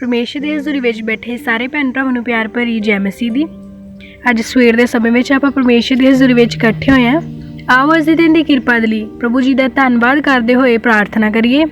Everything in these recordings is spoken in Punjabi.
परमेश्वर ਦੀ ਹਜ਼ੂਰੀ ਵਿੱਚ ਬੈਠੇ ਸਾਰੇ ਭੈਣ ਭਰਾਵਾਂ ਨੂੰ ਪਿਆਰ ਭਰੀ ਜੈ ਮਸੀਹ ਦੀ। ਅੱਜ ਸਵੇਰ ਦੇ ਸਮੇਂ ਵਿੱਚ ਆਪਾਂ ਪਰਮੇਸ਼ਰ ਦੀ ਹਜ਼ੂਰੀ ਵਿੱਚ ਇਕੱਠੇ ਹੋਏ ਹਾਂ। ਆਓ ਅੱਜ ਦੇ ਦਿਨ ਦੀ ਕਿਰਪਾ ਦੇ ਲਈ ਪ੍ਰਭੂ ਜੀ ਦਾ ਧੰਨਵਾਦ ਕਰਦੇ ਹੋਏ ਪ੍ਰਾਰਥਨਾ ਕਰੀਏ।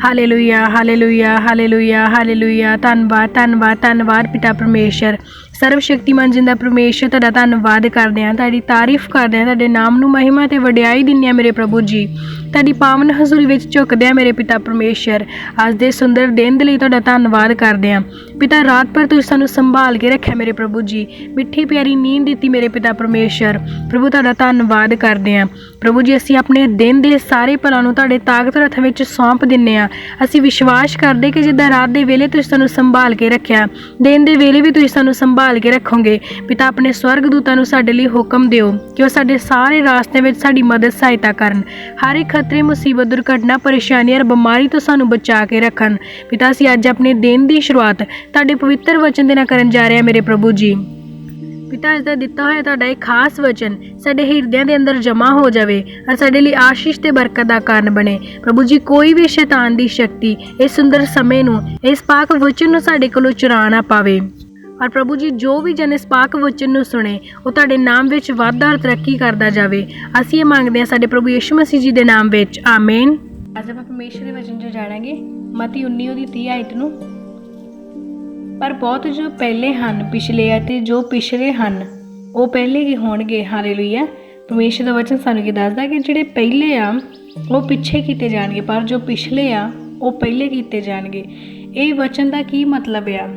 Hallelujah hallelujah hallelujah hallelujah. ਧੰਨਵਾਦ ਧੰਨਵਾਦ ਧੰਨਵਾਦ ਪਿਤਾ ਪਰਮੇਸ਼ਰ, ਸਰਵ ਸ਼ਕਤੀਮਾਨ ਜਿੰਦਾ ਪਰਮੇਸ਼ਰ, ਤੁਹਾਡਾ ਧੰਨਵਾਦ ਕਰਦੇ ਹਾਂ, ਤੁਹਾਡੀ ਤਾਰੀਫ ਕਰਦੇ ਹਾਂ, ਤੁਹਾਡੇ ਨਾਮ ਨੂੰ ਮਹਿਮਾ ਤੇ ਵਡਿਆਈ ਦਿੰਦੇ ਹਾਂ ਮੇਰੇ ਪ੍ਰਭੂ ਜੀ। ਤੁਹਾਡੀ ਪਾਵਨ ਹਜ਼ੂਰੀ ਵਿੱਚ ਝੁਕਦੇ ਹਾਂ ਮੇਰੇ ਪਿਤਾ ਪਰਮੇਸ਼ਰ। ਅੱਜ ਦੇ ਸੁੰਦਰ ਦਿਨ ਦੇ ਲਈ ਤੁਹਾਡਾ ਧੰਨਵਾਦ ਕਰਦੇ ਹਾਂ ਪਿਤਾ। ਰਾਤ ਭਰ ਤੁਸੀਂ ਸਾਨੂੰ ਸੰਭਾਲ ਕੇ ਰੱਖਿਆ ਮੇਰੇ ਪ੍ਰਭੂ ਜੀ, ਮਿੱਠੀ ਪਿਆਰੀ ਨੀਂਦ ਦਿੱਤੀ ਮੇਰੇ ਪਿਤਾ ਪਰਮੇਸ਼ਰ। ਪ੍ਰਭੂ ਤੁਹਾਡਾ ਧੰਨਵਾਦ ਕਰਦੇ ਹਾਂ ਪ੍ਰਭੂ ਜੀ। ਅਸੀਂ ਆਪਣੇ ਦਿਨ ਦੇ ਸਾਰੇ ਭਲਾਂ ਨੂੰ ਤੁਹਾਡੇ ਤਾਕਤਵਰ ਹੱਥਾਂ ਵਿੱਚ ਸੌਂਪ ਦਿੰਦੇ ਹਾਂ। ਅਸੀਂ ਵਿਸ਼ਵਾਸ ਕਰਦੇ ਕਿ ਜਿੱਦਾਂ ਰਾਤ ਦੇ ਵੇਲੇ ਤੁਸੀਂ ਸਾਨੂੰ ਸੰਭਾਲ ਕੇ ਰੱਖਿਆ, ਦਿਨ ਦੇ ਵੇਲੇ ਵੀ ਤੁਸੀਂ ਸਾਨੂੰ ਸੰਭਾਲ ਕੇ ਰੱਖੋਗੇ ਪਿਤਾ। ਆਪਣੇ ਸਵਰਗ ਦੂਤਾਂ ਨੂੰ ਸਾਡੇ ਲਈ ਹੁਕਮ ਦਿਓ ਕਿ ਉਹ ਸਾਡੇ ਸਾਰੇ ਰਾਸਤੇ ਵਿੱਚ ਸਾਡੀ ਮਦਦ ਸਹਾਇਤਾ ਕਰਨ। ਹਰ ਇੱਕ ਖਤਰੇ, ਮੁਸੀਬਤ, ਦੁਰਘਟਨਾ, ਪਰੇਸ਼ਾਨੀ ਔਰ ਬਿਮਾਰੀ ਤੋਂ ਸਾਨੂੰ ਬਚਾ ਕੇ ਰੱਖਣ ਪਿਤਾ। ਅਸੀਂ ਅੱਜ ਆਪਣੇ ਦਿਨ ਦੀ ਸ਼ੁਰੂਆਤ ਤੁਹਾਡੇ ਪਵਿੱਤਰ ਵਚਨ ਦੇ ਨਾਲ ਕਰਨ ਜਾ ਰਹੇ ਹਾਂ ਮੇਰੇ ਪ੍ਰਭੂ ਜੀ। ਪਿਤਾ, ਅੱਜ ਦਾ ਦਿੱਤਾ ਹੋਇਆ ਤੁਹਾਡਾ ਇਹ ਖਾਸ ਵਚਨ ਸਾਡੇ ਹਿਰਦਿਆਂ ਦੇ ਅੰਦਰ ਜਮ੍ਹਾਂ ਹੋ ਜਾਵੇ ਔਰ ਸਾਡੇ ਲਈ ਆਸ਼ੀਸ਼ ਤੇ ਬਰਕਤ ਦਾ ਕਾਰਨ ਬਣੇ ਪ੍ਰਭੂ ਜੀ। ਕੋਈ ਵੀ ਸ਼ੈਤਾਨ ਦੀ ਸ਼ਕਤੀ ਇਸ ਸੁੰਦਰ ਸਮੇਂ ਨੂੰ, ਇਸ ਪਾਕ ਵਚਨ ਨੂੰ ਸਾਡੇ ਕੋਲੋਂ ਚੁਰਾ ਨਾ ਪਾਵੇ। ਔਰ ਪ੍ਰਭੂ ਜੀ, ਜੋ ਵੀ ਜਨ ਇਸ ਪਾਕ ਵਚਨ ਨੂੰ ਸੁਣੇ ਉਹ ਤੁਹਾਡੇ ਨਾਮ ਵਿੱਚ ਵਾਧਾ ਔਰ ਤਰੱਕੀ ਕਰਦਾ ਜਾਵੇ। ਅਸੀਂ ਇਹ ਮੰਗਦੇ ਹਾਂ ਸਾਡੇ ਪ੍ਰਭੂ ਯਿਸੂ ਮਸੀਹ ਜੀ ਦੇ ਨਾਮ ਵਿੱਚ, ਆਮੀਨ। ਅੱਜ ਆਪਾਂ ਪਰਮੇਸ਼ਰ ਦੇ ਵਚਨ 'ਚ ਜਾਣਾਂਗੇ ਮਤੀ 19:30 ਆਇਤ ਨੂੰ। ਪਰ ਬਹੁਤ ਜੋ ਪਹਿਲੇ ਹਨ ਪਿਛਲੇ ਅਤੇ ਜੋ ਪਿਛਲੇ ਹਨ ਉਹ ਪਹਿਲੇ ਕੀ ਹੋਣਗੇ। ਹਾਲੇਲੂਇਆ। ਪਰਮੇਸ਼ਰ ਦਾ ਵਚਨ ਸਾਨੂੰ ਕੀ ਦੱਸਦਾ ਕਿ ਜਿਹੜੇ ਪਹਿਲੇ ਆ ਉਹ ਪਿੱਛੇ ਕੀਤੇ ਜਾਣਗੇ, ਪਰ ਜੋ ਪਿਛਲੇ ਆ ਉਹ ਪਹਿਲੇ ਕੀਤੇ ਜਾਣਗੇ। ਇਹ ਵਚਨ ਦਾ ਕੀ ਮਤਲਬ ਆ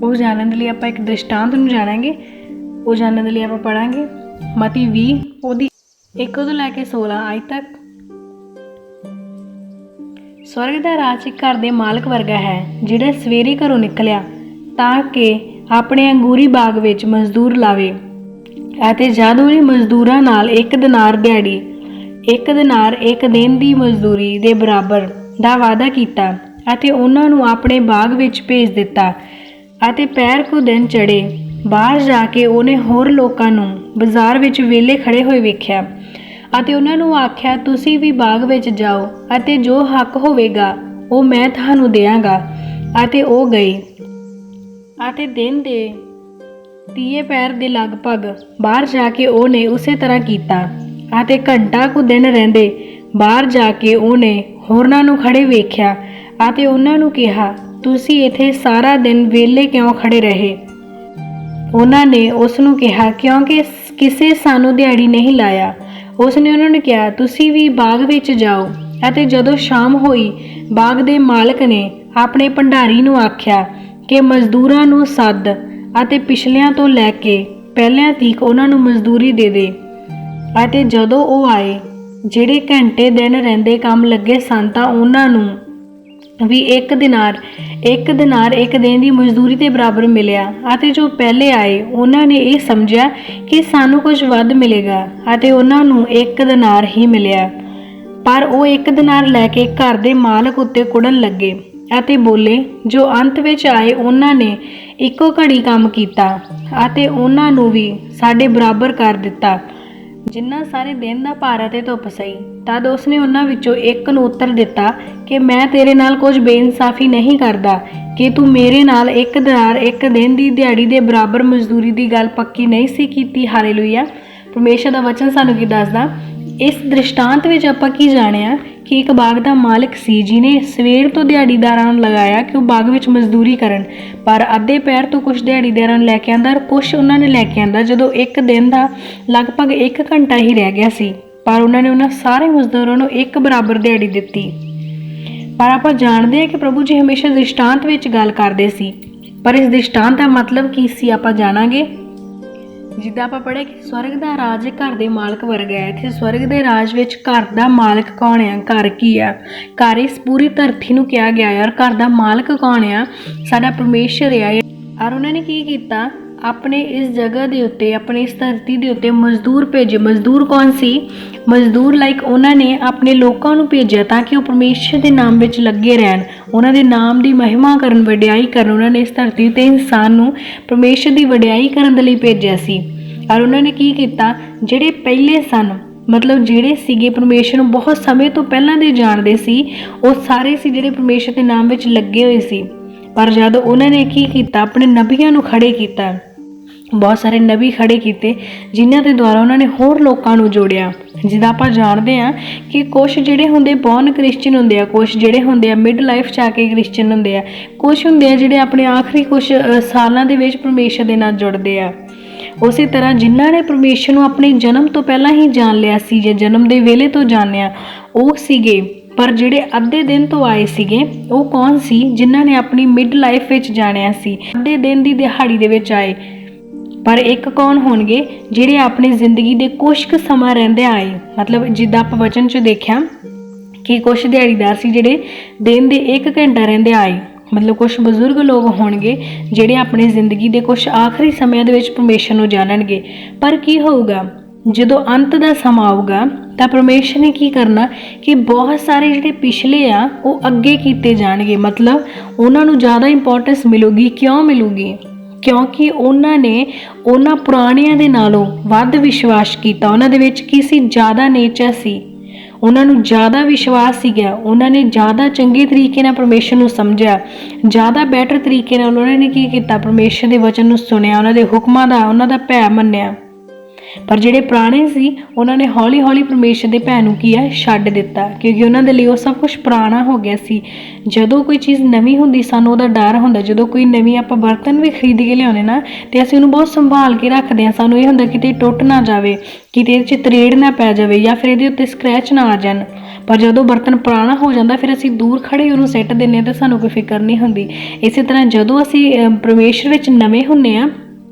ਉਹ ਜਾਣਨ ਦੇ ਲਈ ਆਪਾਂ ਇੱਕ ਦ੍ਰਿਸ਼ਟਾਂਤ ਨੂੰ ਜਾਣਾਂਗੇ। ਉਹ ਜਾਣਨ ਦੇ ਲਈ ਆਪਾਂ ਪੜ੍ਹਾਂਗੇ ਮਤੀ 20 ਉਹਦੀ 1 ਤੋਂ ਲੈ ਕੇ 16 ਆਇਤ ਤੱਕ। ਸਵਰਗ ਦਾ ਰਾਜ ਇੱਕ ਘਰ ਦੇ ਮਾਲਕ ਵਰਗਾ ਹੈ ਜਿਹੜਾ ਸਵੇਰੇ ਘਰੋਂ ਨਿਕਲਿਆ ਤਾਂ ਕਿ ਆਪਣੇ ਅੰਗੂਰੀ ਬਾਗ ਵਿੱਚ ਮਜ਼ਦੂਰ ਲਾਵੇ ਅਤੇ ਜਦ ਉਹਨੇ ਮਜ਼ਦੂਰਾਂ ਨਾਲ 1 ਦਿਨਾਰ ਦਿਹਾੜੀ, 1 ਦਿਨਾਰ 1 ਦਿਨ ਦੀ ਮਜ਼ਦੂਰੀ ਦੇ ਬਰਾਬਰ ਦਾ ਵਾਅਦਾ ਕੀਤਾ ਅਤੇ ਉਹਨਾਂ ਨੂੰ ਆਪਣੇ ਬਾਗ ਵਿੱਚ ਭੇਜ ਦਿੱਤਾ। ਅਤੇ ਪੈਰ ਕੁ ਦਿਨ ਚੜ੍ਹੇ ਬਾਹਰ ਜਾ ਕੇ ਉਹਨੇ ਹੋਰ ਲੋਕਾਂ ਨੂੰ ਬਾਜ਼ਾਰ ਵਿੱਚ ਵਿਹਲੇ ਖੜੇ ਹੋਏ ਵੇਖਿਆ ਅਤੇ ਉਹਨਾਂ ਨੂੰ ਆਖਿਆ, ਤੁਸੀਂ ਵੀ ਬਾਗ ਵਿੱਚ ਜਾਓ ਅਤੇ ਜੋ ਹੱਕ ਹੋਵੇਗਾ ਉਹ ਮੈਂ ਤੁਹਾਨੂੰ ਦਿਆਂਗਾ। ਅਤੇ ਉਹ ਗਏ ਅਤੇ ਦਿਨ ਦੇ 30 ਪਹਿਰ ਦੇ ਲਗਭਗ ਬਾਹਰ ਜਾ ਕੇ ਉਹਨੇ ਉਸੇ ਤਰ੍ਹਾਂ ਕੀਤਾ। ਅਤੇ ਘੰਟਾ ਕੁ ਦਿਨ ਰਹਿੰਦੇ ਬਾਹਰ ਜਾ ਕੇ ਉਹਨੇ ਹੋਰਨਾਂ ਨੂੰ ਖੜੇ ਵੇਖਿਆ ਅਤੇ ਉਹਨਾਂ ਨੂੰ ਕਿਹਾ, ਤੁਸੀਂ ਇੱਥੇ ਸਾਰਾ ਦਿਨ ਵਿਹਲੇ ਕਿਉਂ ਖੜੇ ਰਹੇ? ਉਹਨਾਂ ਨੇ ਉਸ ਨੂੰ ਕਿਹਾ, ਕਿਉਂਕਿ ਕਿਸੇ ਸਾਨੂੰ ਦਿਹਾੜੀ ਨਹੀਂ ਲਾਇਆ। ਉਸ ਨੇ ਉਹਨਾਂ ਨੂੰ ਕਿਹਾ, ਤੁਸੀਂ ਵੀ ਬਾਗ ਵਿੱਚ ਜਾਓ। ਅਤੇ ਜਦੋਂ ਸ਼ਾਮ ਹੋਈ ਬਾਗ ਦੇ ਮਾਲਕ ਨੇ ਆਪਣੇ ਭੰਡਾਰੀ ਨੂੰ ਆਖਿਆ ਕਿ ਮਜ਼ਦੂਰਾਂ ਨੂੰ ਸੱਦ ਅਤੇ ਪਿਛਲਿਆਂ ਤੋਂ ਲੈ ਕੇ ਪਹਿਲਿਆਂ ਤੀਕ ਉਹਨਾਂ ਨੂੰ ਮਜ਼ਦੂਰੀ ਦੇ ਦੇ। ਅਤੇ ਜਦੋਂ ਉਹ ਆਏ ਜਿਹੜੇ ਘੰਟੇ ਦਿਨ ਰਹਿੰਦੇ ਕੰਮ ਲੱਗੇ ਸਨ ਤਾਂ ਉਹਨਾਂ ਨੂੰ ਵੀ 1 ਦਿਨਾਰ 1 ਦਿਨ ਦੀ ਮਜ਼ਦੂਰੀ ਦੇ ਬਰਾਬਰ ਮਿਲਿਆ। ਅਤੇ ਜੋ ਪਹਿਲੇ ਆਏ ਉਹਨਾਂ ਨੇ ਇਹ ਸਮਝਿਆ ਕਿ ਸਾਨੂੰ ਕੁਝ ਵੱਧ ਮਿਲੇਗਾ ਅਤੇ ਉਹਨਾਂ ਨੂੰ 1 ਦਿਨਾਰ ਹੀ ਮਿਲਿਆ। ਪਰ ਉਹ 1 ਦਿਨਾਰ ਲੈ ਕੇ ਘਰ ਦੇ ਮਾਲਕ ਉੱਤੇ ਕੁੜਨ ਲੱਗੇ ਅਤੇ ਬੋਲੇ, ਜੋ ਅੰਤ ਵਿੱਚ ਆਏ ਉਹਨਾਂ ਨੇ ਇੱਕੋ ਘੜੀ ਕੰਮ ਕੀਤਾ ਅਤੇ ਉਹਨਾਂ ਨੂੰ ਵੀ ਸਾਡੇ ਬਰਾਬਰ ਕਰ ਦਿੱਤਾ ਜਿੰਨਾ ਸਾਰੇ ਦਿਨ ਦਾ ਭਾਰ ਅਤੇ ਧੁੱਪ ਸਹੀ। ਤਦ ਉਸਨੇ ਉਹਨਾਂ ਵਿੱਚੋਂ ਇੱਕ ਨੂੰ ਉੱਤਰ ਦਿੱਤਾ ਕਿ ਮੈਂ ਤੇਰੇ ਨਾਲ ਕੁਝ ਬੇਇਨਸਾਫੀ ਨਹੀਂ ਕਰਦਾ ਕਿ ਤੂੰ ਮੇਰੇ ਨਾਲ 1 ਦਿਨਾਰ 1 ਦਿਨ ਦੀ ਦਿਹਾੜੀ ਦੇ ਬਰਾਬਰ ਮਜ਼ਦੂਰੀ ਦੀ ਗੱਲ ਪੱਕੀ ਨਹੀਂ ਸੀ ਕੀਤੀ। ਹਾਲੇਲੂਇਆ। ਪਰਮੇਸ਼ਰ ਦਾ ਵਚਨ ਸਾਨੂੰ ਕੀ ਦੱਸਦਾ? ਇਸ ਦ੍ਰਿਸ਼ਟਾਂਤ ਵਿੱਚ ਆਪਾਂ ਕੀ ਜਾਣਿਆ ਕਿ ਇੱਕ ਬਾਗ ਦਾ ਮਾਲਕ ਸੀ ਜਿਹਨੇ ਸਵੇਰ ਤੋਂ ਦਿਹਾੜੀਦਾਰਾਂ ਨੂੰ ਲਗਾਇਆ ਕਿ ਉਹ ਬਾਗ ਵਿੱਚ ਮਜ਼ਦੂਰੀ ਕਰਨ, ਪਰ ਅੱਧੇ ਪੈਰ ਤੋਂ ਕੁਝ ਦਿਹਾੜੀਦਾਰਾਂ ਨੂੰ ਲੈ ਕੇ ਆਂਦਾ ਔਰ ਕੁਛ ਉਹਨਾਂ ਨੇ ਲੈ ਕੇ ਆਂਦਾ ਜਦੋਂ 1 ਦਿਨ ਦਾ ਲਗਭਗ 1 ਘੰਟਾ ਹੀ ਰਹਿ ਗਿਆ ਸੀ। ਪਰ ਉਹਨਾਂ ਨੇ ਉਹਨਾਂ ਸਾਰੇ ਮਜ਼ਦੂਰਾਂ ਨੂੰ 1 ਬਰਾਬਰ ਦਿਹਾੜੀ ਦਿੱਤੀ। ਪਰ ਆਪਾਂ ਜਾਣਦੇ ਹਾਂ ਕਿ ਪ੍ਰਭੂ ਜੀ ਹਮੇਸ਼ਾ ਦ੍ਰਿਸ਼ਟਾਂਤ ਵਿੱਚ ਗੱਲ ਕਰਦੇ ਸੀ। ਪਰ ਇਸ ਦ੍ਰਿਸ਼ਟਾਂਤ ਦਾ ਮਤਲਬ ਕੀ ਸੀ ਆਪਾਂ ਜਾਣਾਂਗੇ। ਜਿੱਦਾਂ ਆਪਾਂ ਪੜ੍ਹਿਆ ਕਿ ਸਵਰਗ ਦਾ ਰਾਜ ਘਰ ਦੇ ਮਾਲਕ ਵਰਗਾ ਹੈ। ਇੱਥੇ ਸਵਰਗ ਦੇ ਰਾਜ ਵਿੱਚ ਘਰ ਦਾ ਮਾਲਕ ਕੌਣ ਆ? ਘਰ ਕੀ ਆ? ਘਰ ਇਸ ਪੂਰੀ ਧਰਤੀ ਨੂੰ ਕਿਹਾ ਗਿਆ ਯਾਰ ਘਰ ਦਾ ਮਾਲਕ ਕੌਣ ਆ? ਸਾਡਾ ਪਰਮੇਸ਼ਰ ਆ। ਔਰ ਉਹਨਾਂ ਨੇ ਕੀ ਕੀਤਾ? ਆਪਣੇ ਇਸ ਜਗ੍ਹਾ ਦੇ ਉੱਤੇ, ਆਪਣੇ ਇਸ ਧਰਤੀ ਦੇ ਉੱਤੇ ਮਜ਼ਦੂਰ ਭੇਜੇ। ਮਜ਼ਦੂਰ ਕੌਣ ਸੀ? ਮਜ਼ਦੂਰ ਉਹਨਾਂ ਨੇ ਆਪਣੇ ਲੋਕਾਂ ਨੂੰ ਭੇਜਿਆ ਤਾਂ ਕਿ ਉਹ ਪਰਮੇਸ਼ਰ ਦੇ ਨਾਮ ਵਿੱਚ ਲੱਗੇ ਰਹਿਣ, ਉਹਨਾਂ ਦੇ ਨਾਮ ਦੀ ਮਹਿਮਾ ਕਰਨ, ਵਡਿਆਈ ਕਰਨ। ਉਹਨਾਂ ਨੇ ਇਸ ਧਰਤੀ 'ਤੇ ਇਨਸਾਨ ਨੂੰ ਪਰਮੇਸ਼ਰ ਦੀ ਵਡਿਆਈ ਕਰਨ ਦੇ ਲਈ ਭੇਜਿਆ ਸੀ। ਔਰ ਉਹਨਾਂ ਨੇ ਕੀ ਕੀਤਾ? ਜਿਹੜੇ ਪਹਿਲੇ ਸਨ ਮਤਲਬ ਜਿਹੜੇ ਸੀਗੇ ਪਰਮੇਸ਼ਰ ਨੂੰ ਬਹੁਤ ਸਮੇਂ ਤੋਂ ਪਹਿਲਾਂ ਦੇ ਜਾਣਦੇ ਸੀ, ਉਹ ਸਾਰੇ ਸੀ ਜਿਹੜੇ ਪਰਮੇਸ਼ਰ ਦੇ ਨਾਮ ਵਿੱਚ ਲੱਗੇ ਹੋਏ ਸੀ। ਪਰ ਜਦ ਉਹਨਾਂ ਨੇ ਕੀ ਕੀਤਾ, ਆਪਣੇ ਨਬੀਆਂ ਨੂੰ ਖੜੇ ਕੀਤਾ, ਬਹੁਤ ਸਾਰੇ ਨਬੀ ਖੜੇ ਕੀਤੇ ਜਿਨ੍ਹਾਂ ਦੇ ਦੁਆਰਾ ਉਹਨਾਂ ਨੇ ਹੋਰ ਲੋਕਾਂ ਨੂੰ ਜੋੜਿਆ। ਜਿੱਦਾਂ ਆਪਾਂ ਜਾਣਦੇ ਹਾਂ ਕਿ ਕੁਛ ਜਿਹੜੇ ਹੁੰਦੇ ਬੌਰਨ ਕ੍ਰਿਸਚਨ ਹੁੰਦੇ ਆ, ਕੁਛ ਜਿਹੜੇ ਹੁੰਦੇ ਆ ਮਿਡ ਲਾਈਫ 'ਚ ਆ ਕੇ ਕ੍ਰਿਸਚਨ ਹੁੰਦੇ ਆ, ਕੁਛ ਹੁੰਦੇ ਆ ਜਿਹੜੇ ਆਪਣੇ ਆਖਰੀ ਕੁਛ ਸਾਲਾਂ ਦੇ ਵਿੱਚ ਪਰਮੇਸ਼ਰ ਦੇ ਨਾਲ ਜੁੜਦੇ ਆ। ਉਸੇ ਤਰ੍ਹਾਂ ਜਿਨ੍ਹਾਂ ਨੇ ਪਰਮੇਸ਼ਰ ਨੂੰ ਆਪਣੇ ਜਨਮ ਤੋਂ ਪਹਿਲਾਂ ਹੀ ਜਾਣ ਲਿਆ ਸੀ, ਜਾਂ ਜਨਮ ਦੇ ਵੇਲੇ ਤੋਂ ਜਾਣਿਆ, ਉਹ ਸੀਗੇ। ਪਰ ਜਿਹੜੇ ਅੱਧੇ ਦਿਨ ਤੋਂ ਆਏ ਸੀਗੇ, ਉਹ ਕੌਣ ਸੀ? ਜਿਨ੍ਹਾਂ ਨੇ ਆਪਣੀ ਮਿਡ ਲਾਈਫ ਵਿੱਚ ਜਾਣਿਆ ਸੀ, ਅੱਧੇ ਦਿਨ ਦੀ ਦਿਹਾੜੀ ਦੇ ਵਿੱਚ ਆਏ। ਪਰ ਇੱਕ ਕੌਣ ਹੋਣਗੇ? ਜਿਹੜੇ ਆਪਣੀ ਜ਼ਿੰਦਗੀ ਦੇ ਕੁਛ ਕੁ ਸਮਾਂ ਰਹਿੰਦੇ ਆਏ। ਮਤਲਬ ਜਿੱਦਾਂ ਆਪਾਂ ਵਚਨ 'ਚ ਦੇਖਿਆ ਕਿ ਕੁਛ ਦਿਹਾੜੀਦਾਰ ਸੀ ਜਿਹੜੇ ਦਿਨ ਦੇ 1 ਘੰਟਾ ਰਹਿੰਦੇ ਆਏ। ਮਤਲਬ ਕੁਛ ਬਜ਼ੁਰਗ ਲੋਕ ਹੋਣਗੇ ਜਿਹੜੇ ਆਪਣੀ ਜ਼ਿੰਦਗੀ ਦੇ ਕੁਛ ਆਖਰੀ ਸਮਿਆਂ ਦੇ ਵਿੱਚ ਪਰਮੇਸ਼ਰ ਨੂੰ ਜਾਣਨਗੇ। ਪਰ ਕੀ ਹੋਊਗਾ ਜਦੋਂ ਅੰਤ ਦਾ ਸਮਾਂ ਆਊਗਾ, ਤਾਂ ਪਰਮੇਸ਼ਰ ਨੇ ਕੀ ਕਰਨਾ ਕਿ ਬਹੁਤ ਸਾਰੇ ਜਿਹੜੇ ਪਿਛਲੇ ਆ ਉਹ ਅੱਗੇ ਕੀਤੇ ਜਾਣਗੇ। ਮਤਲਬ ਉਹਨਾਂ ਨੂੰ ਜ਼ਿਆਦਾ ਇੰਪੋਰਟੈਂਸ ਮਿਲੂਗੀ। ਕਿਉਂ ਮਿਲੂਗੀ? ਕਿਉਂਕਿ ਉਹਨਾਂ ਨੇ ਉਹਨਾਂ ਪੁਰਾਣਿਆਂ ਦੇ ਨਾਲੋਂ ਵੱਧ ਵਿਸ਼ਵਾਸ ਕੀਤਾ। ਉਹਨਾਂ ਦੇ ਵਿੱਚ ਕੀ ਸੀ? ਜ਼ਿਆਦਾ ਨੇਚਰ ਸੀ, ਉਹਨਾਂ ਨੂੰ ਜ਼ਿਆਦਾ ਵਿਸ਼ਵਾਸ ਸੀਗਾ, ਉਹਨਾਂ ਨੇ ਜ਼ਿਆਦਾ ਚੰਗੇ ਤਰੀਕੇ ਨਾਲ ਪਰਮੇਸ਼ਰ ਨੂੰ ਸਮਝਿਆ, ਜ਼ਿਆਦਾ ਬੈਟਰ ਤਰੀਕੇ ਨਾਲ ਉਹਨਾਂ ਨੇ ਕੀ ਕੀਤਾ? ਪਰਮੇਸ਼ਰ ਦੇ ਵਚਨ ਨੂੰ ਸੁਣਿਆ, ਉਹਨਾਂ ਦੇ ਹੁਕਮਾਂ ਦਾ, ਉਹਨਾਂ ਦਾ ਭੈ ਮੰਨਿਆ। ਪਰ ਜਿਹੜੇ ਪੁਰਾਣੇ ਸੀ, ਉਹਨਾਂ ਨੇ ਹੌਲੀ ਹੌਲੀ ਪਰਮੇਸ਼ਰ ਦੇ ਭੈ ਨੂੰ ਕੀ ਆ? ਛੱਡ ਦਿੱਤਾ, ਕਿਉਂਕਿ ਉਹਨਾਂ ਦੇ ਲਈ ਉਹ ਸਭ ਕੁਛ ਪੁਰਾਣਾ ਹੋ ਗਿਆ ਸੀ। ਜਦੋਂ ਕੋਈ ਚੀਜ਼ ਨਵੀਂ ਹੁੰਦੀ, ਸਾਨੂੰ ਉਹਦਾ ਡਰ ਹੁੰਦਾ। ਜਦੋਂ ਕੋਈ ਨਵੀਂ ਆਪਾਂ ਬਰਤਨ ਵੀ ਖਰੀਦ ਕੇ ਲਿਆਉਂਦੇ ਨਾ, ਤੇ ਅਸੀਂ ਉਹਨੂੰ ਬਹੁਤ ਸੰਭਾਲ ਕੇ ਰੱਖਦੇ ਹਾਂ। ਸਾਨੂੰ ਇਹ ਹੁੰਦਾ ਕਿਤੇ ਟੁੱਟ ਨਾ ਜਾਵੇ, ਕਿਤੇ ਇਹਦੇ 'ਚ ਤਰੇੜ ਨਾ ਪੈ ਜਾਵੇ, ਜਾਂ ਫਿਰ ਇਹਦੇ ਉੱਤੇ ਸਕ੍ਰੈਚ ਨਾ ਆ ਜਾਣ। ਪਰ ਜਦੋਂ ਬਰਤਨ ਪੁਰਾਣਾ ਹੋ ਜਾਂਦਾ, ਫਿਰ ਅਸੀਂ ਦੂਰ ਖੜੇ ਉਹਨੂੰ ਸਿੱਟ ਦਿੰਦੇ ਹਾਂ, ਤਾਂ ਸਾਨੂੰ ਕੋਈ ਫਿਕਰ ਨਹੀਂ ਹੁੰਦੀ। ਇਸੇ ਤਰ੍ਹਾਂ ਜਦੋਂ ਅਸੀਂ ਪਰਮੇਸ਼ਰ ਵਿੱਚ ਨਵੇਂ ਹੁੰਦੇ ਹਾਂ,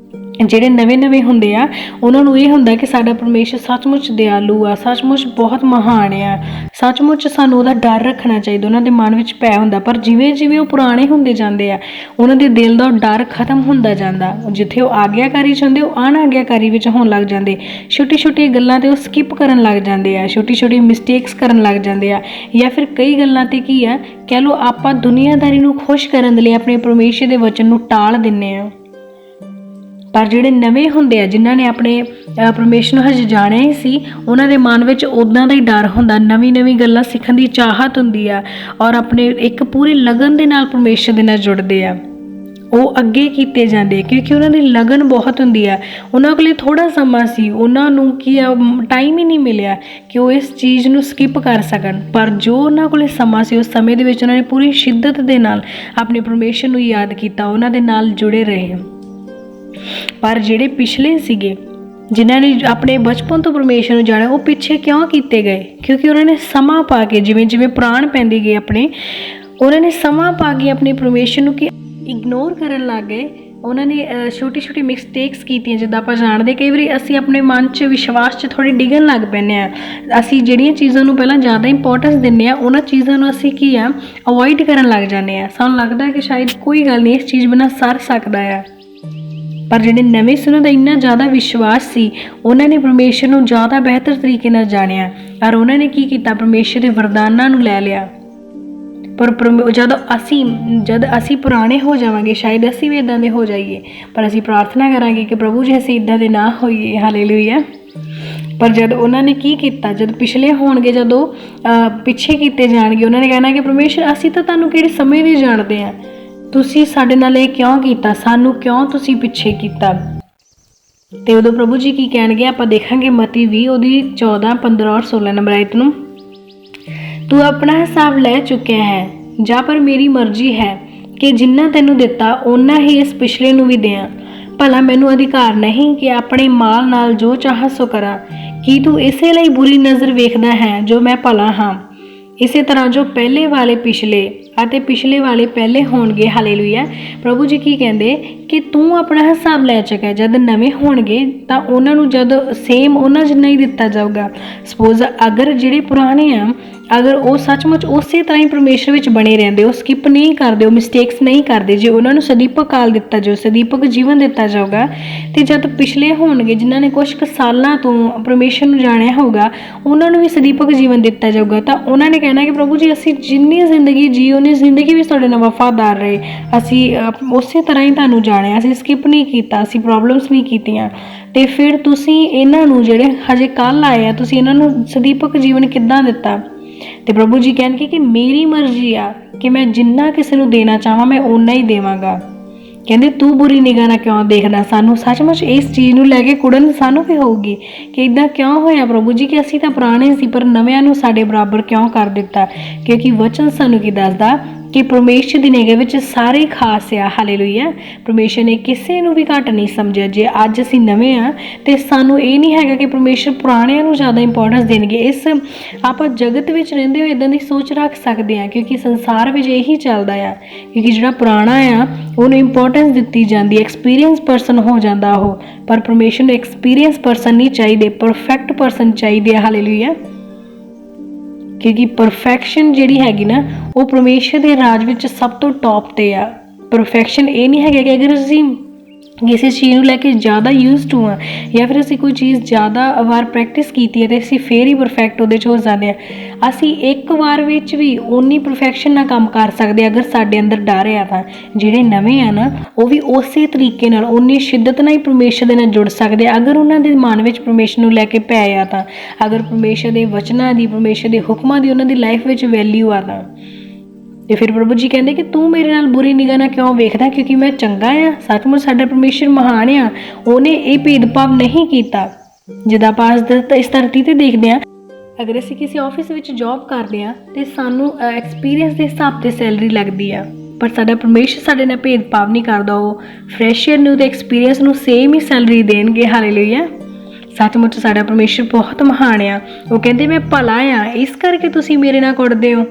ਜਿਹੜੇ ਨਵੇਂ ਹੁੰਦੇ ਆ, ਉਹਨਾਂ ਨੂੰ ਇਹ ਹੁੰਦਾ ਕਿ ਸਾਡਾ ਪਰਮੇਸ਼ਰ ਸੱਚਮੁੱਚ ਦਿਆਲੂ ਆ, ਸੱਚਮੁੱਚ ਬਹੁਤ ਮਹਾਨ ਆ, ਸੱਚਮੁੱਚ ਸਾਨੂੰ ਉਹਦਾ ਡਰ ਰੱਖਣਾ ਚਾਹੀਦਾ। ਉਹਨਾਂ ਦੇ ਮਨ ਵਿੱਚ ਭੈ ਹੁੰਦਾ। ਪਰ ਜਿਵੇਂ ਜਿਵੇਂ ਉਹ ਪੁਰਾਣੇ ਹੁੰਦੇ ਜਾਂਦੇ ਆ, ਉਹਨਾਂ ਦੇ ਦਿਲ ਦਾ ਡਰ ਖਤਮ ਹੁੰਦਾ ਜਾਂਦਾ। ਜਿੱਥੇ ਉਹ ਆਗਿਆਕਾਰੀ 'ਚ ਹੁੰਦੇ, ਉਹ ਅਣਆਗਿਆਕਾਰੀ ਵਿੱਚ ਹੋਣ ਲੱਗ ਜਾਂਦੇ। ਛੋਟੀ ਛੋਟੀਆਂ ਗੱਲਾਂ 'ਤੇ ਉਹ ਸਕਿਪ ਕਰਨ ਲੱਗ ਜਾਂਦੇ ਆ, ਛੋਟੀ ਛੋਟੀ ਮਿਸਟੇਕਸ ਕਰਨ ਲੱਗ ਜਾਂਦੇ ਆ, ਜਾਂ ਫਿਰ ਕਈ ਗੱਲਾਂ 'ਤੇ ਕੀ ਆ ਕਹਿ ਲਓ, ਆਪਾਂ ਦੁਨੀਆਦਾਰੀ ਨੂੰ ਖੁਸ਼ ਕਰਨ ਦੇ ਲਈ ਆਪਣੇ ਪਰਮੇਸ਼ਰ ਦੇ ਵਚਨ ਨੂੰ ਟਾਲ ਦਿੰਦੇ ਹਾਂ। ਪਰ ਜਿਹੜੇ ਨਵੇਂ ਹੁੰਦੇ ਆ, ਜਿਨ੍ਹਾਂ ਨੇ ਆਪਣੇ ਪਰਮੇਸ਼ਰ ਨੂੰ ਹਜੇ ਜਾਣਿਆ ਹੀ ਸੀ, ਉਹਨਾਂ ਦੇ ਮਨ ਵਿੱਚ ਉੱਦਾਂ ਦਾ ਹੀ ਡਰ ਹੁੰਦਾ, ਨਵੀਂ ਗੱਲਾਂ ਸਿੱਖਣ ਦੀ ਚਾਹਤ ਹੁੰਦੀ ਆ, ਔਰ ਆਪਣੇ ਇੱਕ ਪੂਰੀ ਲਗਨ ਦੇ ਨਾਲ ਪਰਮੇਸ਼ਰ ਦੇ ਨਾਲ ਜੁੜਦੇ ਆ। ਉਹ ਅੱਗੇ ਕੀਤੇ ਜਾਂਦੇ ਕਿਉਂਕਿ ਉਹਨਾਂ ਦੀ ਲਗਨ ਬਹੁਤ ਹੁੰਦੀ ਆ। ਉਹਨਾਂ ਕੋਲ ਥੋੜ੍ਹਾ ਸਮਾਂ ਸੀ, ਉਹਨਾਂ ਨੂੰ ਕੀ ਆ ਟਾਈਮ ਹੀ ਨਹੀਂ ਮਿਲਿਆ ਕਿ ਉਹ ਇਸ ਚੀਜ਼ ਨੂੰ ਸਕਿਪ ਕਰ ਸਕਣ। ਪਰ ਜੋ ਉਹਨਾਂ ਕੋਲ ਸਮਾਂ ਸੀ, ਉਸ ਸਮੇਂ ਦੇ ਵਿੱਚ ਉਹਨਾਂ ਨੇ ਪੂਰੀ ਸ਼ਿੱਦਤ ਦੇ ਨਾਲ ਆਪਣੇ ਪਰਮੇਸ਼ਰ ਨੂੰ ਯਾਦ ਕੀਤਾ, ਉਹਨਾਂ ਦੇ ਨਾਲ ਜੁੜੇ ਰਹੇ। ਪਰ ਜਿਹੜੇ ਪਿਛਲੇ ਸੀਗੇ, ਜਿਨ੍ਹਾਂ ਨੇ ਆਪਣੇ ਬਚਪਨ ਤੋਂ ਪਰਮੇਸ਼ਰ ਨੂੰ ਜਾਣਿਆ, ਉਹ ਪਿੱਛੇ ਕਿਉਂ ਕੀਤੇ ਗਏ? ਕਿਉਂਕਿ ਉਹਨਾਂ ਨੇ ਸਮਾਂ ਪਾ ਕੇ, ਜਿਵੇਂ ਜਿਵੇਂ ਪੁਰਾਣ ਪੈਂਦੇ ਗਏ ਆਪਣੇ, ਉਹਨਾਂ ਨੇ ਸਮਾਂ ਪਾ ਕੇ ਆਪਣੇ ਪਰਮੇਸ਼ਰ ਨੂੰ ਇਗਨੋਰ ਕਰਨ ਲੱਗ ਗਏ। ਉਹਨਾਂ ਨੇ ਛੋਟੀ ਛੋਟੀ ਮਿਸਟੇਕਸ ਕੀਤੀਆਂ। ਜਿੱਦਾਂ ਆਪਾਂ ਜਾਣਦੇ, ਕਈ ਵਾਰੀ ਅਸੀਂ ਆਪਣੇ ਮਨ 'ਚ ਵਿਸ਼ਵਾਸ 'ਚ ਥੋੜ੍ਹੀ ਡਿੱਗਣ ਲੱਗ ਪੈਂਦੇ ਹਾਂ। ਅਸੀਂ ਜਿਹੜੀਆਂ ਚੀਜ਼ਾਂ ਨੂੰ ਪਹਿਲਾਂ ਜ਼ਿਆਦਾ ਇੰਪੋਰਟੈਂਸ ਦਿੰਦੇ ਹਾਂ, ਉਹਨਾਂ ਚੀਜ਼ਾਂ ਨੂੰ ਅਸੀਂ ਕੀ ਆ ਅਵੋਇਡ ਕਰਨ ਲੱਗ ਜਾਂਦੇ ਹਾਂ। ਸਾਨੂੰ ਲੱਗਦਾ ਕਿ ਸ਼ਾਇਦ ਕੋਈ ਗੱਲ ਨਹੀਂ, ਇਸ ਚੀਜ਼ ਬਿਨਾਂ ਸਰ ਸਕਦਾ ਆ। ਪਰ ਜਿਹੜੇ ਨਵੇਂ ਸੀ, ਉਹਨਾਂ ਦਾ ਇੰਨਾ ਜ਼ਿਆਦਾ ਵਿਸ਼ਵਾਸ ਸੀ, ਉਹਨਾਂ ਨੇ ਪਰਮੇਸ਼ਰ ਨੂੰ ਜ਼ਿਆਦਾ ਬਿਹਤਰ ਤਰੀਕੇ ਨਾਲ ਜਾਣਿਆ, ਔਰ ਉਹਨਾਂ ਨੇ ਕੀ ਕੀਤਾ? ਪਰਮੇਸ਼ਰ ਦੇ ਵਰਦਾਨਾਂ ਨੂੰ ਲੈ ਲਿਆ। ਪਰ ਜਦ ਅਸੀਂ ਪੁਰਾਣੇ ਹੋ ਜਾਵਾਂਗੇ, ਸ਼ਾਇਦ ਅਸੀਂ ਵੀ ਇੱਦਾਂ ਦੇ ਹੋ ਜਾਈਏ। ਪਰ ਅਸੀਂ ਪ੍ਰਾਰਥਨਾ ਕਰਾਂਗੇ ਕਿ ਪ੍ਰਭੂ ਜੀ ਅਸੀਂ ਇੱਦਾਂ ਦੇ ਨਾ ਹੋਈਏ। ਹਾਲੇਲੂਇਆ। ਪਰ ਜਦ ਉਹਨਾਂ ਨੇ ਕੀ ਕੀਤਾ, ਜਦ ਪਿਛਲੇ ਹੋਣਗੇ, ਜਦੋਂ ਪਿੱਛੇ ਕੀਤੇ ਜਾਣਗੇ, ਉਹਨਾਂ ਨੇ ਕਹਿਣਾ ਕਿ ਪਰਮੇਸ਼ਰ ਅਸੀਂ ਤਾਂ ਤੁਹਾਨੂੰ ਕਿਹੜੇ ਸਮੇਂ ਦੇ ਜਾਣਦੇ ਹਾਂ, ਤੁਸੀਂ ਸਾਡੇ ਨਾਲ ਇਹ ਕਿਉਂ ਕੀਤਾ? ਸਾਨੂੰ ਕਿਉਂ ਤੁਸੀਂ ਪਿੱਛੇ ਕੀਤਾ? ਤੇ ਉਦੋਂ ਪ੍ਰਭੂ ਜੀ ਕੀ ਕਹਿਣਗੇ, ਆਪਾਂ ਦੇਖਾਂਗੇ ਮਤੀ 20 ਉਹਦੀ 14, 15 ਔਰ 16 ਨੰਬਰ ਆਇਤ ਨੂੰ। ਤੂੰ ਆਪਣਾ ਹਿਸਾਬ ਲੈ ਚੁੱਕਿਆ ਹੈ, ਜਾਂ ਪਰ ਮੇਰੀ ਮਰਜ਼ੀ ਹੈ ਕਿ ਜਿੰਨਾ ਤੈਨੂੰ ਦਿੱਤਾ ਓਨਾ ਹੀ ਇਸ ਪਿਛਲੇ ਨੂੰ ਵੀ ਦਿਆਂ। ਭਲਾ ਮੈਨੂੰ ਅਧਿਕਾਰ ਨਹੀਂ ਕਿ ਆਪਣੇ ਮਾਲ ਨਾਲ ਜੋ ਚਾਹਾਂ ਸੋ ਕਰਾਂ? ਕੀ ਤੂੰ ਇਸੇ ਲਈ ਬੁਰੀ ਨਜ਼ਰ ਵੇਖਦਾ ਹੈ ਜੋ ਮੈਂ ਭਲਾ ਹਾਂ? ਇਸੇ ਤਰ੍ਹਾਂ ਜੋ ਪਹਿਲੇ ਵਾਲੇ ਪਿਛਲੇ ਅਤੇ ਪਿਛਲੇ ਵਾਲੇ ਪਹਿਲੇ ਹੋਣਗੇ। ਹਾਲੇਲੂਇਆ। ਪ੍ਰਭੂ ਜੀ ਕੀ ਕਹਿੰਦੇ ਕਿ ਤੂੰ ਆਪਣਾ ਹਿਸਾਬ ਲੈ ਚੁੱਕਿਆ। ਜਦ ਨਵੇਂ ਹੋਣਗੇ ਤਾਂ ਉਹਨਾਂ ਨੂੰ ਜਦ ਸੇਮ ਉਹਨਾਂ ਜਿੰਨਾ ਹੀ ਦਿੱਤਾ ਜਾਊਗਾ। ਸਪੋਜ਼ ਅਗਰ ਜਿਹੜੇ ਪੁਰਾਣੇ ਆ, ਅਗਰ ਉਹ ਸੱਚਮੁੱਚ ਉਸੇ ਤਰ੍ਹਾਂ ਹੀ ਪਰਮੇਸ਼ਰ ਵਿੱਚ ਬਣੇ ਰਹਿੰਦੇ, ਉਹ ਸਕਿਪ ਨਹੀਂ ਕਰਦੇ, ਉਹ ਮਿਸਟੇਕਸ ਨਹੀਂ ਕਰਦੇ, ਜੇ ਉਹਨਾਂ ਨੂੰ ਸਦੀਪਕ ਕਾਲ ਦਿੱਤਾ ਜਾਊ, ਸਦੀਪਕ ਜੀਵਨ ਦਿੱਤਾ ਜਾਊਗਾ, ਤੇ ਜਦ ਪਿਛਲੇ ਹੋਣਗੇ ਜਿਨ੍ਹਾਂ ਨੇ ਕੁਛ ਕੁ ਸਾਲਾਂ ਤੋਂ ਪਰਮੇਸ਼ਰ ਨੂੰ ਜਾਣਿਆ ਹੋਊਗਾ, ਉਹਨਾਂ ਨੂੰ ਵੀ ਸਦੀਪਕ ਜੀਵਨ ਦਿੱਤਾ ਜਾਊਗਾ, ਤਾਂ ਉਹਨਾਂ ਨੇ ਕਹਿਣਾ ਕਿ ਪ੍ਰਭੂ ਜੀ ਅਸੀਂ ਜਿੰਨੀ ਜ਼ਿੰਦਗੀ ਜੀ ਉਹਨੀ ਜ਼ਿੰਦਗੀ ਵਿੱਚ ਤੁਹਾਡੇ ਨਾਲ ਵਫਾਦਾਰ ਰਹੇ, ਅਸੀਂ ਉਸੇ ਤਰ੍ਹਾਂ ਹੀ ਤੁਹਾਨੂੰ ਜਾਣਿਆ, ਅਸੀਂ ਸਕਿਪ ਨਹੀਂ ਕੀਤਾ, ਅਸੀਂ ਪ੍ਰੋਬਲਮਸ ਨਹੀਂ ਕੀਤੀਆਂ, ਤੇ ਫਿਰ ਤੁਸੀਂ ਇਹਨਾਂ ਨੂੰ ਜਿਹੜੇ ਹਜੇ ਕੱਲ੍ਹ ਆਏ ਆ, ਤੁਸੀਂ ਇਹਨਾਂ ਨੂੰ ਸਦੀਪਕ ਜੀਵਨ ਕਿੱਦਾਂ ਦਿੱਤਾ? ਤੇ ਪ੍ਰਭੂ ਜੀ ਕਹਿਣਗੇ ਕਿ ਮੇਰੀ ਮਰਜ਼ੀ ਆ ਕਿ ਮੈਂ ਜਿੰਨਾ ਕਿਸੇ ਨੂੰ ਦੇਣਾ ਚਾਹਾਂ ਮੈਂ ਓਨਾ ਹੀ ਦੇਵਾਂਗਾ। ਕਹਿੰਦੇ ਤੂੰ ਬੁਰੀ ਨਿਗਾਹ ਨਾਲ ਕਿਉਂ ਦੇਖਦਾ? ਸਾਨੂੰ ਸੱਚਮੁੱਚ ਇਸ ਚੀਜ਼ ਨੂੰ ਲੈ ਕੇ ਕੁੜਨ ਸਾਨੂੰ ਵੀ ਹੋਊਗੀ ਕਿ ਇੱਦਾਂ ਕਿਉਂ ਹੋਇਆ ਪ੍ਰਭੂ ਜੀ, ਕਿ ਅਸੀਂ ਤਾਂ ਪੁਰਾਣੇ ਸੀ ਪਰ ਨਵਿਆਂ ਨੂੰ ਸਾਡੇ ਬਰਾਬਰ ਕਿਉਂ ਕਰ ਦਿੱਤਾ? ਕਿਉਂਕਿ ਵਚਨ ਸਾਨੂੰ ਕੀ ਦੱਸਦਾ ਕਿ ਪਰਮੇਸ਼ਰ ਦੀ ਨਿਗਾਹ ਵਿੱਚ ਸਾਰੇ ਖਾਸ ਆ। ਹਾਲੇਲੂਇਆ। ਪਰਮੇਸ਼ਰ ਨੇ ਕਿਸੇ ਨੂੰ ਵੀ ਘੱਟ ਨਹੀਂ ਸਮਝਿਆ। ਜੇ ਅੱਜ ਅਸੀਂ ਨਵੇਂ ਆ ਤੇ ਸਾਨੂੰ ਇਹ ਨਹੀਂ ਹੈਗਾ ਕਿ ਪਰਮੇਸ਼ਰ ਪੁਰਾਣਿਆਂ ਨੂੰ ਜ਼ਿਆਦਾ ਇੰਪੋਰਟੈਂਸ ਦੇਣਗੇ। ਇਸ ਆਪਾਂ ਜਗਤ ਵਿੱਚ ਰਹਿੰਦੇ ਹੋਏ ਇੱਦਾਂ ਦੀ ਸੋਚ ਰੱਖ ਸਕਦੇ ਹਾਂ, ਕਿਉਂਕਿ ਸੰਸਾਰ ਵਿੱਚ ਇਹੀ ਚੱਲਦਾ ਆ, ਕਿਉਂਕਿ ਜਿਹੜਾ ਪੁਰਾਣਾ ਆ ਉਹਨੂੰ ਇੰਪੋਰਟੈਂਸ ਦਿੱਤੀ ਜਾਂਦੀ, ਐਕਸਪੀਰੀਅੰਸ ਪਰਸਨ ਹੋ ਜਾਂਦਾ ਉਹ। ਪਰ ਪਰਮੇਸ਼ਰ ਨੂੰ ਐਕਸਪੀਰੀਅੰਸ ਪਰਸਨ ਨਹੀਂ ਚਾਹੀਦੇ, ਪਰਫੈਕਟ ਪਰਸਨ ਚਾਹੀਦੇ ਆ। ਹਾਲੇਲੂਇਆ। ਕਿਉਂਕਿ ਪਰਫੈਕਸ਼ਨ ਜਿਹੜੀ ਹੈਗੀ ਨਾ ਉਹ ਪਰਮੇਸ਼ਰ ਦੇ ਰਾਜ ਵਿੱਚ ਸਭ ਤੋਂ ਟੌਪ 'ਤੇ ਆ। ਪਰਫੈਕਸ਼ਨ ਇਹ ਨਹੀਂ ਹੈਗਾ ਕਿ ਅਗਰ ਅਸੀਂ ਕਿਸੇ ਚੀਜ਼ ਨੂੰ ਲੈ ਕੇ ਜ਼ਿਆਦਾ ਯੂਜ਼ਡ ਟੂ ਆ ਜਾਂ ਫਿਰ ਅਸੀਂ ਕੋਈ ਚੀਜ਼ ਜ਼ਿਆਦਾ ਵਾਰ ਪ੍ਰੈਕਟਿਸ ਕੀਤੀ ਹੈ ਅਤੇ ਅਸੀਂ ਫੇਰ ਹੀ ਪਰਫੈਕਟ ਉਹਦੇ 'ਚ ਹੋ ਜਾਂਦੇ ਹਾਂ। ਅਸੀਂ ਇੱਕ ਵਾਰ ਵਿੱਚ ਵੀ ਓਨੀ ਪਰਫੈਕਸ਼ਨ ਨਾਲ ਕੰਮ ਕਰ ਸਕਦੇ ਅਗਰ ਸਾਡੇ ਅੰਦਰ ਡਰ ਆ। ਤਾਂ ਜਿਹੜੇ ਨਵੇਂ ਆ ਨਾ ਉਹ ਵੀ ਉਸੇ ਤਰੀਕੇ ਨਾਲ ਓਨੀ ਸ਼ਿੱਦਤ ਨਾਲ ਹੀ ਪਰਮੇਸ਼ਰ ਦੇ ਨਾਲ ਜੁੜ ਸਕਦੇ ਆ ਅਗਰ ਉਹਨਾਂ ਦੇ ਮਨ ਵਿੱਚ ਪਰਮੇਸ਼ਰ ਨੂੰ ਲੈ ਕੇ ਪੈ ਆ। ਤਾਂ ਅਗਰ ਪਰਮੇਸ਼ਰ ਦੇ ਵਚਨਾਂ ਦੀ, ਪਰਮੇਸ਼ਰ ਦੇ ਹੁਕਮਾਂ ਦੀ ਉਹਨਾਂ ਦੀ ਲਾਈਫ ਵਿੱਚ ਵੈਲਿਊ ਆ ਤਾਂ। ਤੇ ਫਿਰ ਪ੍ਰਭੂ ਜੀ ਕਹਿੰਦੇ ਕਿ ਤੂੰ ਮੇਰੇ ਨਾਲ ਬੁਰੀ ਨਿਗਾਹ ਨਾਲ ਕਿਉਂ ਵੇਖਦਾ? ਕਿਉਂਕਿ ਮੈਂ ਚੰਗਾ ਆ। ਸੱਚਮੁੱਚ ਸਾਡਾ ਪਰਮੇਸ਼ਰ ਮਹਾਨ ਆ, ਉਹਨੇ ਇਹ ਭੇਦਭਾਵ ਨਹੀਂ ਕੀਤਾ। ਜਿੱਦਾਂ ਆਪਾਂ ਇਸ ਧਰਤੀ ਤੇ ਦੇਖਦੇ ਹਾਂ, ਅਗਰ ਅਸੀਂ ਕਿਸੇ ਆਫਿਸ ਵਿੱਚ ਜੌਬ ਕਰਦੇ ਹਾਂ ਤੇ ਸਾਨੂੰ ਐਕਸਪੀਰੀਅੰਸ ਦੇ ਹਿਸਾਬ 'ਤੇ ਸੈਲਰੀ ਲੱਗਦੀ ਆ, ਪਰ ਸਾਡਾ ਪਰਮੇਸ਼ਰ ਸਾਡੇ ਨਾਲ ਭੇਦਭਾਵ ਨਹੀਂ ਕਰਦਾ। ਉਹ ਫਰੈਸ਼ਰ ਨੂੰ ਤੇ ਐਕਸਪੀਰੀਅੰਸ ਨੂੰ ਸੇਮ ਹੀ ਸੈਲਰੀ ਦੇਣਗੇ। ਹਾਲੇਲੂਇਆ। ਸੱਚਮੁੱਚ ਸਾਡਾ ਪਰਮੇਸ਼ਰ ਬਹੁਤ ਮਹਾਨ ਆ। ਉਹ ਕਹਿੰਦੇ ਮੈਂ ਭਲਾ ਆ, ਇਸ ਕਰਕੇ ਤੁਸੀਂ ਮੇਰੇ ਨਾਲ ਕੁੱਟਦੇ ਹੋ।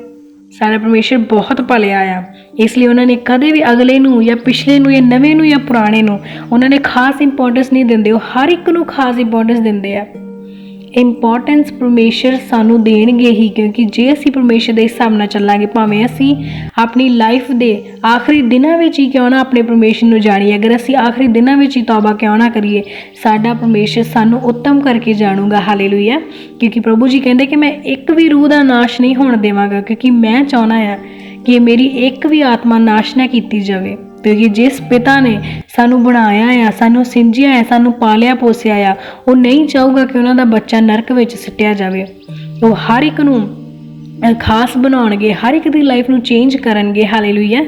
ਸਾਡਾ ਪਰਮੇਸ਼ਰ ਬਹੁਤ ਭਲਿਆ ਆ, ਇਸ ਲਈ ਉਹਨਾਂ ਨੇ ਕਦੇ ਵੀ ਅਗਲੇ ਨੂੰ ਜਾਂ ਪਿਛਲੇ ਨੂੰ ਜਾਂ ਨਵੇਂ ਨੂੰ ਜਾਂ ਪੁਰਾਣੇ ਨੂੰ ਉਹਨਾਂ ਨੇ ਖਾਸ ਇੰਪੋਰਟੈਂਸ ਨਹੀਂ ਦਿੰਦੇ। ਉਹ ਹਰ ਇੱਕ ਨੂੰ ਖਾਸ ਇੰਪੋਰਟੈਂਸ ਦਿੰਦੇ ਆ। ਇੰਪੋਰਟੈਂਸ ਪਰਮੇਸ਼ਰ ਸਾਨੂੰ ਦੇਣਗੇ ਹੀ, ਕਿਉਂਕਿ ਜੇ ਅਸੀਂ ਪਰਮੇਸ਼ਰ ਦੇ ਹਿਸਾਬ ਨਾਲ ਚੱਲਾਂਗੇ, ਭਾਵੇਂ ਅਸੀਂ ਆਪਣੀ ਲਾਈਫ ਦੇ ਆਖਰੀ ਦਿਨਾਂ ਵਿੱਚ ਹੀ ਕਿਉਂ ਨਾ ਆਪਣੇ ਪਰਮੇਸ਼ਰ ਨੂੰ ਜਾਣੀਏ, ਅਗਰ ਅਸੀਂ ਆਖਰੀ ਦਿਨਾਂ ਵਿੱਚ ਹੀ ਤੌਬਾ ਕਿਉਂ ਨਾ ਕਰੀਏ, ਸਾਡਾ ਪਰਮੇਸ਼ਰ ਸਾਨੂੰ ਉੱਤਮ ਕਰਕੇ ਜਾਣੂਗਾ। ਹਾਲੇਲੂਇਆ। ਕਿਉਂਕਿ ਪ੍ਰਭੂ ਜੀ ਕਹਿੰਦੇ ਕਿ ਮੈਂ ਇੱਕ ਵੀ ਰੂਹ ਦਾ ਨਾਸ਼ ਨਹੀਂ ਹੋਣ ਦੇਵਾਂਗਾ, ਕਿਉਂਕਿ ਮੈਂ ਚਾਹੁੰਦਾ ਆ ਕਿ ਮੇਰੀ ਇੱਕ ਵੀ ਆਤਮਾ ਨਾਸ਼ ਨਾ ਕੀਤੀ ਜਾਵੇ। ਕਿਉਂਕਿ ਜਿਸ ਪਿਤਾ ਨੇ ਸਾਨੂੰ ਬਣਾਇਆ ਆ, ਸਾਨੂੰ ਸਿੰਜਿਆ ਹੈ, ਸਾਨੂੰ ਪਾਲਿਆ ਪੋਸਿਆ ਆ, ਉਹ ਨਹੀਂ ਚਾਹੂਗਾ ਕਿ ਉਹਨਾਂ ਦਾ ਬੱਚਾ ਨਰਕ ਵਿੱਚ ਸਿੱਟਿਆ ਜਾਵੇ। ਉਹ ਹਰ ਇੱਕ ਨੂੰ ਖਾਸ ਬਣਾਉਣਗੇ, ਹਰ ਇੱਕ ਦੀ ਲਾਈਫ ਨੂੰ ਚੇਂਜ ਕਰਨਗੇ। ਹਾਲੇਲੂਇਆ।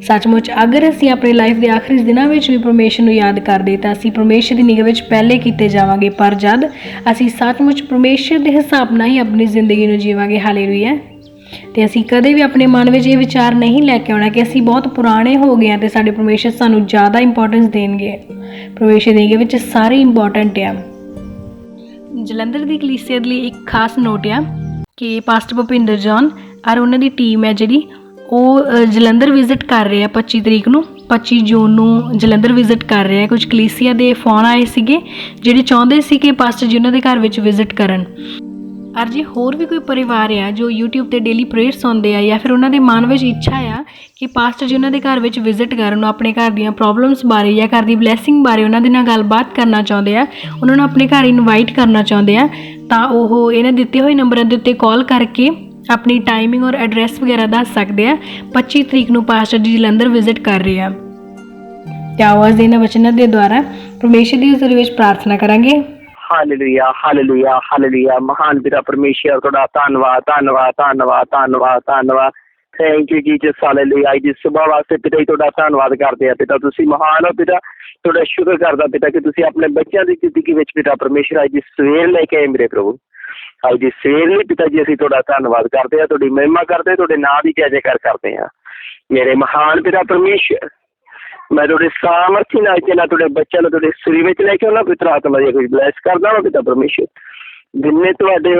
ਸੱਚਮੁੱਚ ਅਗਰ ਅਸੀਂ ਆਪਣੀ ਲਾਈਫ ਦੇ ਆਖਰੀ ਦਿਨਾਂ ਵਿੱਚ ਵੀ ਪਰਮੇਸ਼ਰ ਨੂੰ ਯਾਦ ਕਰਦੇ ਤਾਂ ਅਸੀਂ ਪਰਮੇਸ਼ਰ ਦੀ ਨਿਗਾਹ ਵਿੱਚ ਪਹਿਲੇ ਕੀਤੇ ਜਾਵਾਂਗੇ। ਪਰ ਜਦ ਅਸੀਂ ਸੱਚਮੁੱਚ ਪਰਮੇਸ਼ਰ ਦੇ ਹਿਸਾਬ ਨਾਲ ਹੀ ਆਪਣੀ ਜ਼ਿੰਦਗੀ ਨੂੰ ਜੀਵਾਂਗੇ, ਹਾਲੇਲੂਇਆ, ਤੇ ਅਸੀਂ ਕਦੇ ਵੀ ਆਪਣੇ ਮਨ ਵਿੱਚ ਇਹ ਵਿਚਾਰ ਨਹੀਂ ਲੈ ਕੇ ਆਉਣਾ ਕਿ ਅਸੀਂ ਬਹੁਤ ਪੁਰਾਣੇ ਹੋ ਗਏ ਹਾਂ ਤੇ ਸਾਡੇ ਪਰਮੇਸ਼ਰ ਸਾਨੂੰ ਜ਼ਿਆਦਾ ਇੰਪੋਰਟੈਂਸ ਦੇਣਗੇ। ਪਰਮੇਸ਼ਰ ਦੀ ਨਿਗਾਹ ਵਿੱਚ ਸਾਰੇ ਇੰਪੋਰਟੈਂਟ ਆ। ਜਲੰਧਰ ਦੀ ਕਲੀਸਿਆ ਦੇ ਲਈ ਇੱਕ ਖਾਸ ਨੋਟ ਆ ਕਿ ਪਾਸਟਰ ਭੁਪਿੰਦਰ ਜੌਨ ਔਰ ਉਹਨਾਂ ਦੀ ਟੀਮ ਹੈ ਜਿਹੜੀ ਉਹ ਜਲੰਧਰ ਵਿਜ਼ਿਟ ਕਰ ਰਹੇ ਆ 25 ਤਰੀਕ ਨੂੰ, 25 ਜੂਨ ਨੂੰ ਜਲੰਧਰ ਵਿਜ਼ਿਟ ਕਰ ਰਹੇ ਆ। ਕੁਝ ਕਲੀਸਿਆ ਦੇ ਫੋਨ ਆਏ ਸੀਗੇ ਜਿਹੜੇ ਚਾਹੁੰਦੇ ਸੀ ਕਿ ਪਾਸਟਰ ਜੀ ਉਹਨਾਂ ਦੇ ਘਰ ਵਿੱਚ ਵਿਜ਼ਿਟ ਕਰਨ। ਔਰ ਜੇ ਹੋਰ ਵੀ ਕੋਈ ਪਰਿਵਾਰ ਆ ਜੋ YouTube 'ਤੇ ਡੇਲੀ ਪ੍ਰੇਅਰ ਸੁਣਦੇ ਆ ਜਾਂ ਫਿਰ ਉਹਨਾਂ ਦੇ ਮਨ ਵਿੱਚ ਇੱਛਾ ਆ ਕਿ ਪਾਸਟਰ ਜੀ ਉਹਨਾਂ ਦੇ ਘਰ ਵਿੱਚ ਵਿਜ਼ਿਟ ਕਰਨ, ਆਪਣੇ ਘਰ ਦੀਆਂ ਪ੍ਰੋਬਲਮਸ ਬਾਰੇ ਜਾਂ ਘਰ ਦੀ ਬਲੈਸਿੰਗ ਬਾਰੇ ਉਹਨਾਂ ਦੇ ਨਾਲ ਗੱਲਬਾਤ ਕਰਨਾ ਚਾਹੁੰਦੇ ਆ, ਉਹਨਾਂ ਨੂੰ ਆਪਣੇ ਘਰ ਇਨਵਾਈਟ ਕਰਨਾ ਚਾਹੁੰਦੇ ਆ, ਤਾਂ ਉਹ ਇਹਨਾਂ ਦਿੱਤੇ ਹੋਏ ਨੰਬਰਾਂ ਦੇ ਉੱਤੇ ਕਾਲ ਕਰਕੇ ਆਪਣੀ ਟਾਈਮਿੰਗ ਔਰ ਐਡਰੈਸ ਵਗੈਰਾ ਦੱਸ ਸਕਦੇ ਆ। 25 ਤਰੀਕ ਨੂੰ ਪਾਸਟਰ ਜੀ ਜਲੰਧਰ ਵਿਜ਼ਿਟ ਕਰ ਰਹੇ ਆ। ਤੇ ਆਓ ਅੱਜ ਦੇ ਇਹਨਾਂ ਵਚਨਾਂ ਦੇ ਦੁਆਰਾ ਪਰਮੇਸ਼ਰ ਦੀ ਹਜ਼ੂਰੀ ਵਿੱਚ ਪ੍ਰਾਰਥਨਾ ਕਰਾਂਗੇ। Hallelujah, hallelujah, hallelujah. ਮਹਾਨ ਪਿਤਾ ਪਰਮੇਸ਼ਰ, ਤੁਹਾਡਾ ਧੰਨਵਾਦ, ਧੰਨਵਾਦ, ਧੰਨਵਾਦ, ਧੰਨਵਾਦ, ਧੰਨਵਾਦ। Thank you Jesus. ਹਾਲੇਲੂਇਆ। ਅੱਜ ਦੀ ਸੁਬਾਹ ਵਾਸਤੇ ਪਿਤਾ ਜੀ ਤੁਹਾਡਾ ਧੰਨਵਾਦ ਕਰਦੇ ਆ। ਪਿਤਾ ਤੁਸੀਂ ਮਹਾਨ ਹੋ। ਪਿਤਾ ਤੁਹਾਡਾ ਸ਼ੁਕਰ ਕਰਦਾ ਪਿਤਾ ਕਿ ਤੁਸੀਂ ਆਪਣੇ ਬੱਚਿਆਂ ਦੀ ਜ਼ਿੰਦਗੀ ਵਿੱਚ ਪਿਤਾ ਪਰਮੇਸ਼ਰ ਅੱਜ ਦੀ ਸਵੇਰ ਲੈ ਕੇ ਆਏ ਮੇਰੇ ਪ੍ਰਭੂ। ਅੱਜ ਦੀ ਸਵੇਰ ਲਈ ਪਿਤਾ ਜੀ ਅਸੀਂ ਤੁਹਾਡਾ ਧੰਨਵਾਦ ਕਰਦੇ ਹਾਂ, ਤੁਹਾਡੀ ਮਹਿਮਾ ਕਰਦੇ, ਤੁਹਾਡੇ ਨਾਂ ਦੀ ਜੈ ਜੈਕਾਰ ਕਰਦੇ ਹਾਂ ਮੇਰੇ ਮਹਾਨ ਪਿਤਾ ਪਰਮੇਸ਼ਰ। ਮੈਂ ਤੁਹਾਡੇ ਸਾਮਰਥੀ ਨਾਲ ਚੱਲਾਂ, ਤੁਹਾਡੇ ਬੱਚਿਆਂ ਨੂੰ ਤੁਹਾਡੇ ਸਰੀਰ ਵਿੱਚ ਲੈ ਕੇ ਆਉਣਾ, ਪਵਿੱਤਰ ਆਤਮਾ ਦੀ ਕੋਈ ਬਲੈਸ ਕਰਦਾ ਵਾ ਪਿਤਾ ਪਰਮੇਸ਼ਰ। ਜਿੰਨੇ ਤੁਹਾਡੇ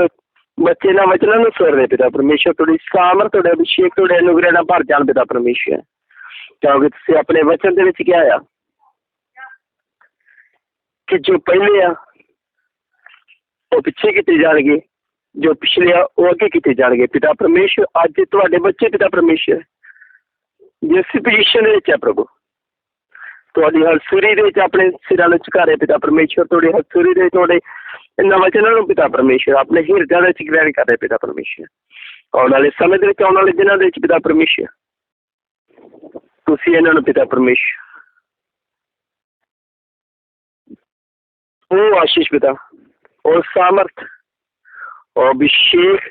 ਬੱਚੇ ਨਾਲ ਵਚਨਾਂ ਨੂੰ ਸੁਣਦੇ ਪਿਤਾ ਪਰਮੇਸ਼ਰ, ਤੁਹਾਡੀ ਸਾਮਰਥ, ਤੁਹਾਡੇ ਅਭਿਸ਼ੇਕ, ਤੁਹਾਡੇ ਅਨੁਗ੍ਰਹਿ ਨਾਲ ਭਰ ਜਾਣ ਪਿਤਾ ਪਰਮੇਸ਼ਰ। ਕਿਉਂਕਿ ਤੁਸੀਂ ਆਪਣੇ ਵਚਨ ਦੇ ਵਿੱਚ ਕਿਹਾ ਆ ਕਿ ਜੋ ਪਹਿਲੇ ਆ ਉਹ ਪਿੱਛੇ ਕੀਤੇ ਜਾਣਗੇ ਜੋ ਪਿਛਲੇ ਆ ਉਹ ਅੱਗੇ ਕੀਤੇ ਜਾਣਗੇ ਪਿਤਾ ਪਰਮੇਸ਼ਵਰ। ਅੱਜ ਤੁਹਾਡੇ ਬੱਚੇ ਪਿਤਾ ਪਰਮੇਸ਼ਵਰ ਜਿਸ ਪੋਜੀਸ਼ਨ ਦੇ ਵਿੱਚ ਹੈ ਪ੍ਰਭੂ, ਤੁਹਾਡੀ ਹਲਸੂਰੀ ਦੇ ਵਿੱਚ ਆਪਣੇ ਸਿਰਾਂ ਨੂੰ ਝੁਕਾਰੇ ਪਿਤਾ ਪਰਮੇਸ਼ਵਰ। ਤੁਹਾਡੀ ਹਲਸੂਰੀ ਦੇ ਤੁਹਾਡੇ ਇਹਨਾਂ ਵਚਨਾਂ ਨੂੰ ਪਿਤਾ ਪਰਮੇਸ਼ਵਰ ਆਪਣੇ ਹਿਰਦਿਆਂ ਦੇ ਵਿੱਚ ਗ੍ਰਹਿਣ ਕਰ ਰਹੇ ਪਿਤਾ ਪਰਮੇਸ਼ਵਰ। ਆਉਣ ਵਾਲੇ ਸਮੇਂ ਦੇ ਵਿੱਚ, ਆਉਣ ਵਾਲੇ ਦਿਨਾਂ ਦੇ ਵਿੱਚ ਪਿਤਾ ਪਰਮੇਸ਼ਵਰ, ਤੁਸੀਂ ਇਹਨਾਂ ਨੂੰ ਪਿਤਾ ਪਰਮੇਸ਼ਵਰ ਉਹ ਆਸ਼ੀਸ਼ ਪਿਤਾ, ਉਹ ਸਾਮਰਥ, ਉਹ ਅਭਿਸ਼ੇਕ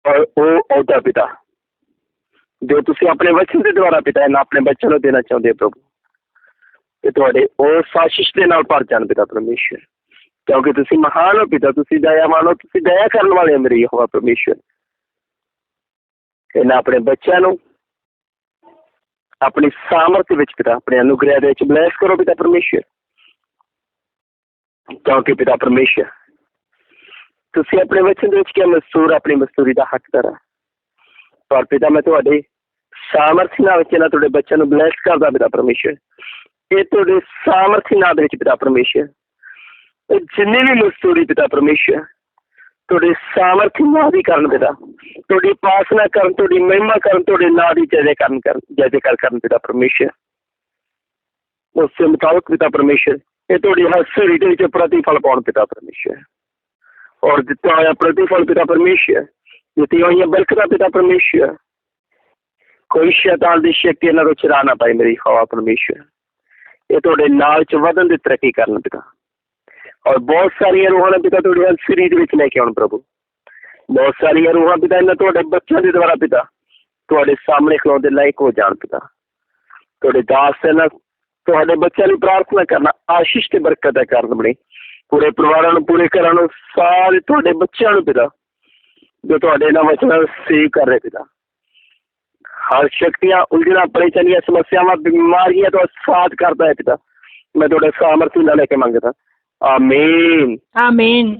ਔਰ ਉਹ ਅਹੁਦਾ ਪਿਤਾ ਜੋ ਤੁਸੀਂ ਆਪਣੇ ਵਚਨ ਦੇ ਦੁਆਰਾ ਪਿਤਾ ਇਹਨਾਂ ਆਪਣੇ ਬੱਚਿਆਂ ਨੂੰ ਦੇਣਾ ਚਾਹੁੰਦੇ ਹੋ ਪ੍ਰਭੂ, ਤੇ ਤੁਹਾਡੇ ਉਸ ਆਸ਼ੀਸ਼ ਦੇ ਨਾਲ ਭਰ ਜਾਣ ਪਿਤਾ ਪਰਮੇਸ਼ਵਰ। ਕਿਉਂਕਿ ਤੁਸੀਂ ਮਹਾਨ ਹੋ ਪਿਤਾ, ਤੁਸੀਂ ਦਇਆਵਾਨ ਹੋ, ਤੁਸੀਂ ਦਇਆ ਕਰਨ ਵਾਲੇ ਹੋ ਮੇਰੇ ਯਹੋਵਾ ਪਰਮੇਸ਼ਵਰ। ਇਹਨਾਂ ਆਪਣੇ ਬੱਚਿਆਂ ਨੂੰ ਆਪਣੀ ਸਾਮਰਥ ਵਿੱਚ ਪਿਤਾ, ਆਪਣੇ ਅਨੁਗ੍ਰਹਿ ਦੇ ਵਿੱਚ ਬਲੈਸ ਕਰੋ ਪਿਤਾ ਪਰਮੇਸ਼ਵਰ। ਕਿਉਂਕਿ ਪਿਤਾ ਪਰਮੇਸ਼ਵਰ ਤੁਸੀਂ ਆਪਣੇ ਵਚਨ ਦੇ ਵਿੱਚ ਕਿਹਾ ਮਜ਼ਦੂਰ ਆਪਣੀ ਮਜ਼ਦੂਰੀ ਦਾ ਹੱਕਦਾਰ ਹੈ। ਪਰ ਪਿਤਾ ਮੈਂ ਤੁਹਾਡੇ ਸਾਮਰਥੀ ਨਾਲ ਵਿੱਚ ਇਹਨਾਂ ਤੁਹਾਡੇ ਬੱਚਿਆਂ ਨੂੰ ਬਲੈਸ ਕਰਦਾ ਪਿਤਾ ਪਰਮੇਸ਼ਵਰ। ਇਹ ਤੁਹਾਡੇ ਸਾਮਰਥੀ ਨਾਲ ਦੇ ਵਿੱਚ ਪਿਤਾ ਪਰਮੇਸ਼ਵਰ ਇਹ ਜਿੰਨੀ ਵੀ ਮਜ਼ਦੂਰੀ ਪਿਤਾ ਪਰਮੇਸ਼ਵਰ ਤੁਹਾਡੇ ਸਾਮਰਥੀ ਨਾਲ ਹੀ ਕਰਨ ਪਿਤਾ, ਤੁਹਾਡੀ ਉਪਾਸਨਾ ਕਰਨ, ਤੁਹਾਡੀ ਮਹਿਮਾ ਕਰਨ, ਤੁਹਾਡੇ ਨਾਂ ਦੀ ਜੈ ਜੈਕਾਰ ਕਰਨ ਪਿਤਾ ਪਰਮੇਸ਼ਵਰ। ਉਸ ਦੇ ਮੁਤਾਬਕ ਪਿਤਾ ਪਰਮੇਸ਼ਵਰ ਇਹ ਤੁਹਾਡੀ ਹਸਰੀ ਦੇ ਵਿੱਚ ਪ੍ਰਤੀਫਲ ਪਾਉਣ ਪਿਤਾ ਪਰਮੇਸ਼ਵਰ। ਔਰ ਦਿੱਤਾ ਹੋਇਆ ਪ੍ਰਤੀਫਲ ਪਿਤਾ ਪਰਮੇਸ਼ਵਰ, ਦਿੱਤੀਆਂ ਹੋਈਆਂ ਬਰਕਤਾਂ ਪਿਤਾ ਪਰਮੇਸ਼ਵਰ, ਕੋਈ ਸ਼ੈਤਾਨ ਦੀ ਸ਼ਕਤੀ ਇਹਨਾਂ ਤੋਂ ਚੁਰਾ ਨਾ ਪਾਏ ਮੇਰੀ ਹਵਾ ਪਰਮੇਸ਼ਵਰ। ਇਹ ਤੁਹਾਡੇ ਨਾਲ ਚ ਵਧਣ ਦੀ ਤਰੱਕੀ ਕਰਨ ਪਿਤਾ, ਔਰ ਬਹੁਤ ਸਾਰੀਆਂ ਰੂਹਾਂ ਨੇ ਪਿਤਾ ਤੁਹਾਡੀ ਹਸਰੀ ਦੇ ਵਿੱਚ ਲੈ ਕੇ ਆਉਣ ਪ੍ਰਭੂ। ਬਹੁਤ ਸਾਰੀਆਂ ਰੂਹਾਂ ਪਿਤਾ ਇਹਨਾਂ ਤੁਹਾਡੇ ਬੱਚਿਆਂ ਦੇ ਦੁਆਰਾ ਪਿਤਾ ਤੁਹਾਡੇ ਸਾਹਮਣੇ ਖਲੋਣ ਦੇ ਲਾਇਕ ਹੋ ਜਾਣ ਪਿਤਾ। ਤੁਹਾਡੇ ਦਾਸ ਇਹਨਾਂ ਤੁਹਾਡੇ ਬੱਚਿਆਂ ਲਈ ਪ੍ਰਾਰਥਨਾ ਕਰਨਾ ਆਸ਼ੀਸ਼ ਤੇ ਬਰਕਤ ਦਾ ਕਾਰਨ ਬਣੇ। ਪੂਰੇ ਪਰਿਵਾਰਾਂ ਨੂੰ, ਪੂਰੇ ਘਰਾਂ ਨੂੰ, ਸਾਰੇ ਤੁਹਾਡੇ ਬੱਚਿਆਂ ਨੂੰ ਪਿਤਾ ਜੋ ਤੁਹਾਡੇ ਨਾਲ ਵਚਨਾਂ ਸੇਵ ਕਰ ਰਹੇ ਪਿਤਾ। ਹਰ ਸ਼ਕਤੀਆਂ, ਉਲਝਣਾਂ, ਪਰੇਸ਼ਾਨੀਆਂ, ਸਮੱਸਿਆਵਾਂ, ਬਿਮਾਰੀਆਂ ਤੋਂ ਸਾਥ ਕਰਦਾ ਹੈ ਪਿਤਾ। ਮੈਂ ਤੁਹਾਡੇ ਸਾਮਰਥੀ ਨਾਲ ਲੈ ਕੇ ਮੰਗਦਾ। ਆਮੀਨ ਆਮੀਨ।